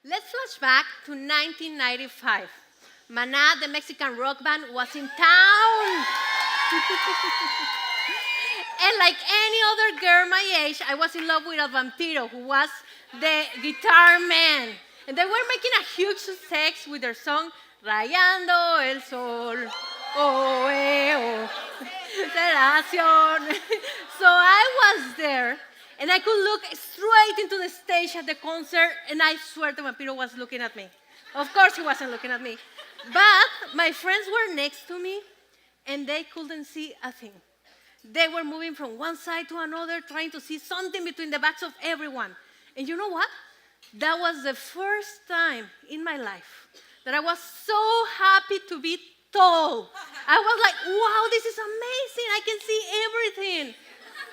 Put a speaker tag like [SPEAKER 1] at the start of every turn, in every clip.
[SPEAKER 1] Let's flash back to 1995. Maná, the Mexican rock band, was in town. And like any other girl my age, I was in love with a vampiro who was the guitar man. And they were making a huge success with their song Rayando el Sol. Oh, oh. Relación. So I was there, and I could look straight into the stage at the concert, and I swear the vampiro was looking at me. Of course, he wasn't looking at me. But my friends were next to me, and they couldn't see a thing. They were moving from one side to another, trying to see something between the backs of everyone. And you know what? That was the first time in my life that I was so happy to be tall. I was like, wow, this is amazing. I can see everything.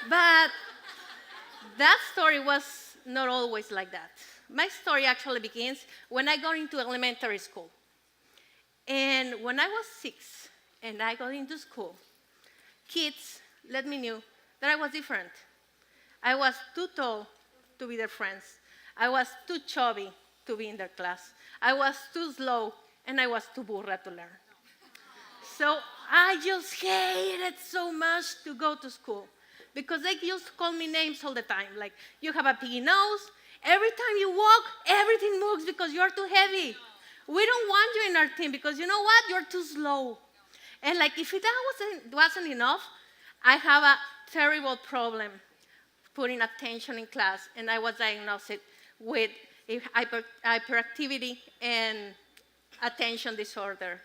[SPEAKER 1] But that story was not always like that. My story actually begins when I got into elementary school. And when I was 6 and I got into school, kids let me know that I was different. I was too tall to be their friends. I was too chubby to be in their class. I was too slow, and I was too burra to learn. So I just hated so much to go to school because they used to call me names all the time, like, you have a piggy nose. Every time you walk, everything moves because you're too heavy. We don't want you in our team because you know what? You're too slow. And like, if that wasn't enough, I have a terrible problem putting attention in class, and I was diagnosed with hyperactivity and attention disorder.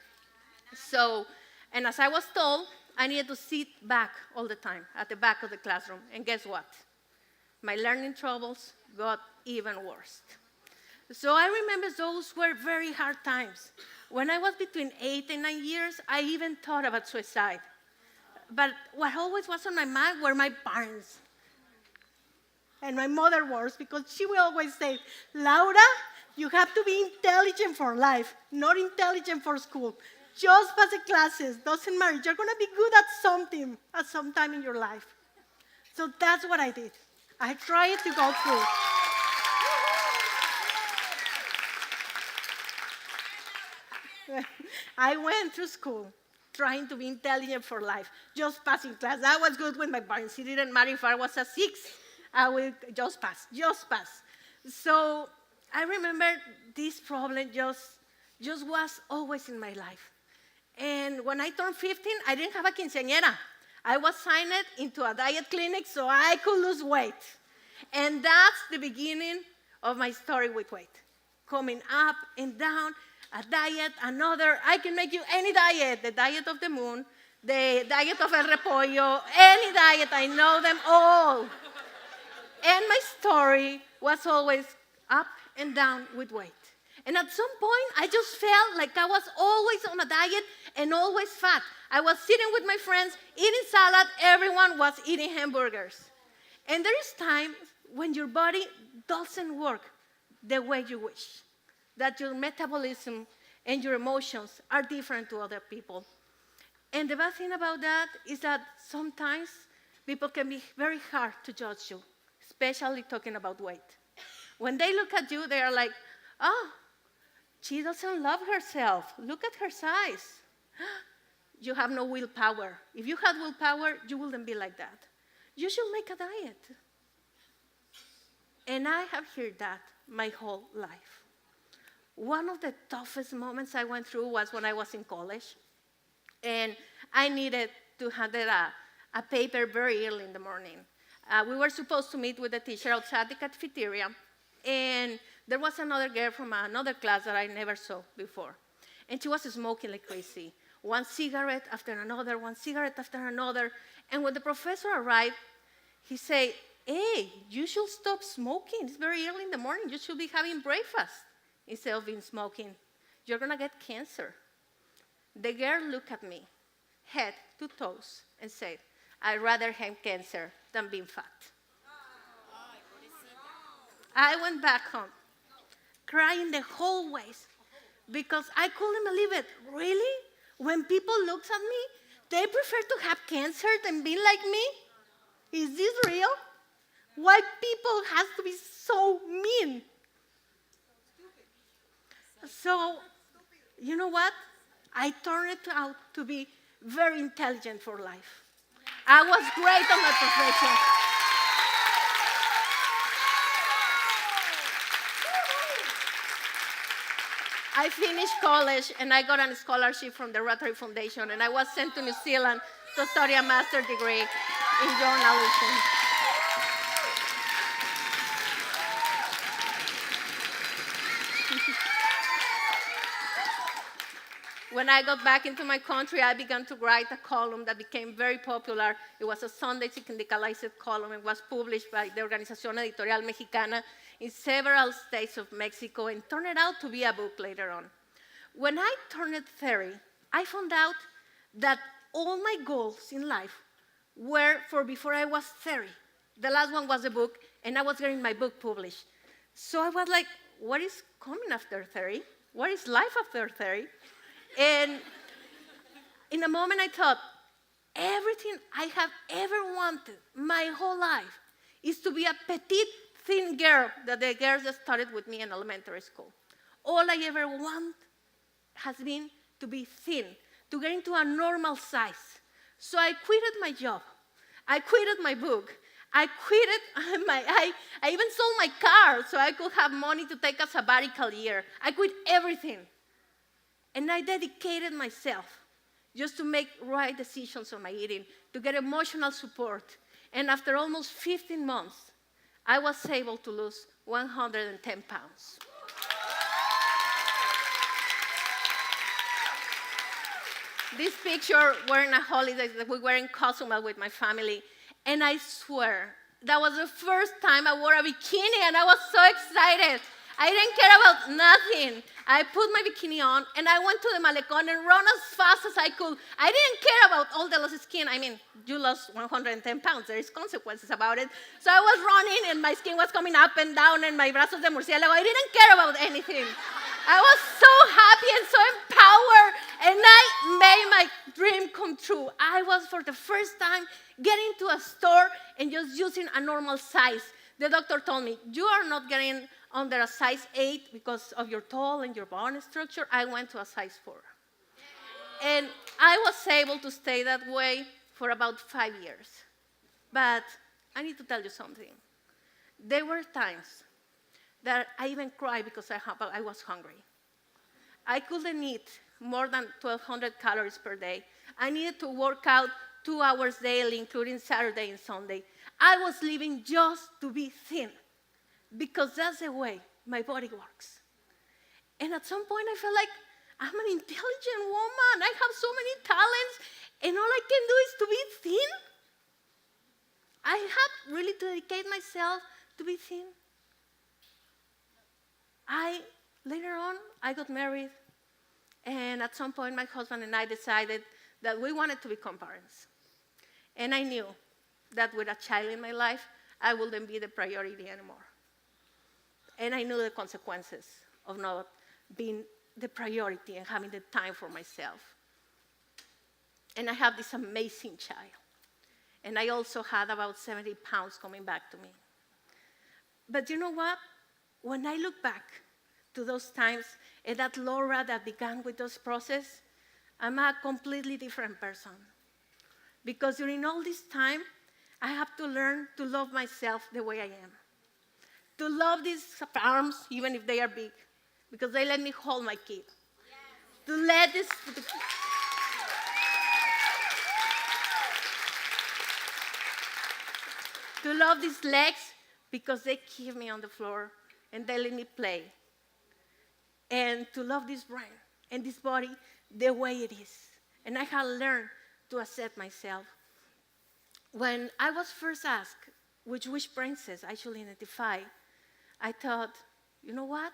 [SPEAKER 1] So, and as I was told, I needed to sit back all the time at the back of the classroom. And guess what? My learning troubles got even worse. So I remember those were very hard times. When I was between 8 and 9 years, I even thought about suicide. But what always was on my mind were my parents. And my mother was, because she will always say, Laura, you have to be intelligent for life, not intelligent for school. Just pass the classes, doesn't matter. You're going to be good at something at some time in your life. So that's what I did. I tried to go through. I went through school trying to be intelligent for life, just passing class. That was good with my parents. It didn't matter if I was a 6. I will just pass. So I remember this problem just was always in my life. And when I turned 15, I didn't have a quinceañera. I was signed into a diet clinic so I could lose weight. And that's the beginning of my story with weight. Coming up and down, a diet, another. I can make you any diet, the diet of the moon, the diet of el repollo, any diet. I know them all. And my story was always up and down with weight. And at some point, I just felt like I was always on a diet and always fat. I was sitting with my friends, eating salad. Everyone was eating hamburgers. And there is times when your body doesn't work the way you wish, that your metabolism and your emotions are different to other people. And the bad thing about that is that sometimes people can be very hard to judge you, especially talking about weight. When they look at you, they are like, oh, she doesn't love herself. Look at her size. You have no willpower. If you had willpower, you wouldn't be like that. You should make a diet. And I have heard that my whole life. One of the toughest moments I went through was when I was in college. And I needed to handle a paper very early in the morning. We were supposed to meet with the teacher outside the cafeteria. And there was another girl from another class that I never saw before. And she was smoking like crazy. One cigarette after another, one cigarette after another. And when the professor arrived, he said, hey, you should stop smoking. It's very early in the morning. You should be having breakfast instead of being smoking. You're going to get cancer. The girl looked at me, head to toes, and said, I'd rather have cancer than being fat. I went back home, crying the whole way, because I couldn't believe it. Really? When people look at me, they prefer to have cancer than be like me? Is this real? Why people have to be so mean? So, you know what? I turned it out to be very intelligent for life. I was great on my profession. I finished college and I got a scholarship from the Rotary Foundation, and I was sent to New Zealand to study a master's degree in journalism. When I got back into my country, I began to write a column that became very popular. It was a Sunday syndicalized column. It was published by the Organización Editorial Mexicana in several states of Mexico and turned out to be a book later on. When I turned 30, I found out that all my goals in life were for before I was 30. The last one was a book, and I was getting my book published. So I was like, what is coming after 30? What is life after 30? And in a moment I thought, everything I have ever wanted my whole life is to be a petite, thin girl that the girls that started with me in elementary school. All I ever want has been to be thin, to get into a normal size. So I quitted my job. I quitted my book. I even sold my car so I could have money to take a sabbatical year. I quit everything. And I dedicated myself just to make right decisions on my eating, to get emotional support. And after almost 15 months, I was able to lose 110 pounds. This picture, we're in a holiday that we were in Cozumel with my family. And I swear, that was the first time I wore a bikini, and I was so excited. I didn't care about nothing. I put my bikini on, and I went to the Malecón and ran as fast as I could. I didn't care about all the lost skin. I mean, you lost 110 pounds. There is consequences about it. So I was running, and my skin was coming up and down, and my brazos de murciélago. I didn't care about anything. I was so happy and so empowered, and I made my dream come true. I was, for the first time, getting to a store and just using a normal size. The doctor told me, you are not getting under a size 8 because of your tall and your bone structure. I went to a size 4. And I was able to stay that way for about 5 years. But I need to tell you something. There were times that I even cried because I was hungry. I couldn't eat more than 1,200 calories per day. I needed to work out 2 hours daily, including Saturday and Sunday. I was living just to be thin, because that's the way my body works. And at some point I felt like, I'm an intelligent woman. I have so many talents, and all I can do is to be thin. I had really to dedicate myself to be thin. Later on, I got married, and at some point my husband and I decided that we wanted to become parents. And I knew that with a child in my life, I wouldn't be the priority anymore. And I knew the consequences of not being the priority and having the time for myself. And I have this amazing child. And I also had about 70 pounds coming back to me. But you know what? When I look back to those times and that Laura that began with those process, I'm a completely different person. Because during all this time, I have to learn to love myself the way I am. To love these arms, even if they are big, because they let me hold my kid. Yes. To let this... To love these legs, because they keep me on the floor and they let me play. And to love this brain and this body the way it is. And I have learned to accept myself. When I was first asked which princess I should identify, I thought, you know what?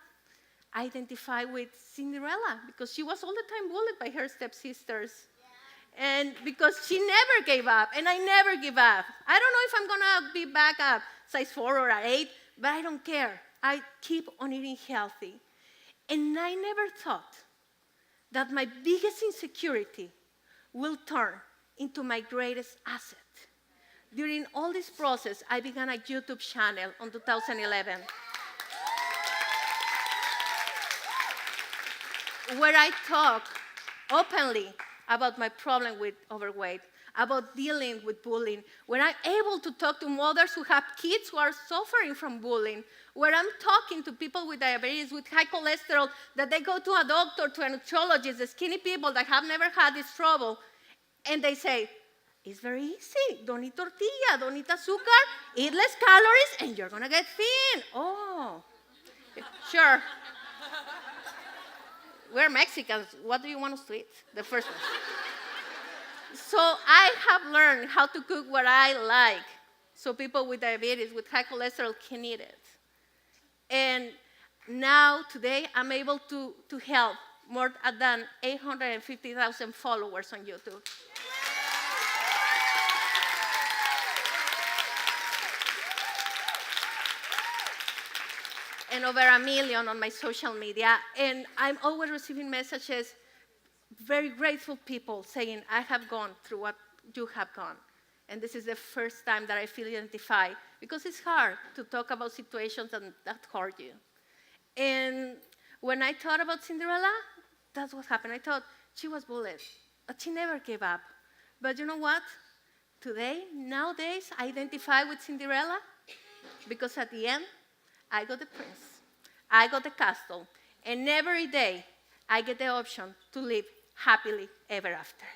[SPEAKER 1] I identify with Cinderella, because she was all the time bullied by her stepsisters. Yeah. And because she never gave up, and I never give up. I don't know if I'm gonna be back at size 4 or at 8, but I don't care. I keep on eating healthy. And I never thought that my biggest insecurity will turn into my greatest asset. During all this process, I began a YouTube channel in 2011. where I talk openly about my problem with overweight, about dealing with bullying, where I'm able to talk to mothers who have kids who are suffering from bullying, where I'm talking to people with diabetes, with high cholesterol, that they go to a doctor, to a nutritionist, the skinny people that have never had this trouble, and they say, it's very easy. Don't eat tortilla, don't eat azúcar, eat less calories, and you're going to get thin. Oh, sure. We're Mexicans. What do you want us to eat? The first one. So I have learned how to cook what I like so people with diabetes, with high cholesterol can eat it. And now, today, I'm able to help more than 850,000 followers on YouTube. And over 1 million on my social media. And I'm always receiving messages, very grateful people saying, I have gone through what you have gone. And this is the first time that I feel identified, because it's hard to talk about situations that hurt you. And when I thought about Cinderella, that's what happened. I thought she was bullied, but she never gave up. But you know what? Today, nowadays, I identify with Cinderella because at the end, I got the prince, I got the castle, and every day I get the option to live happily ever after.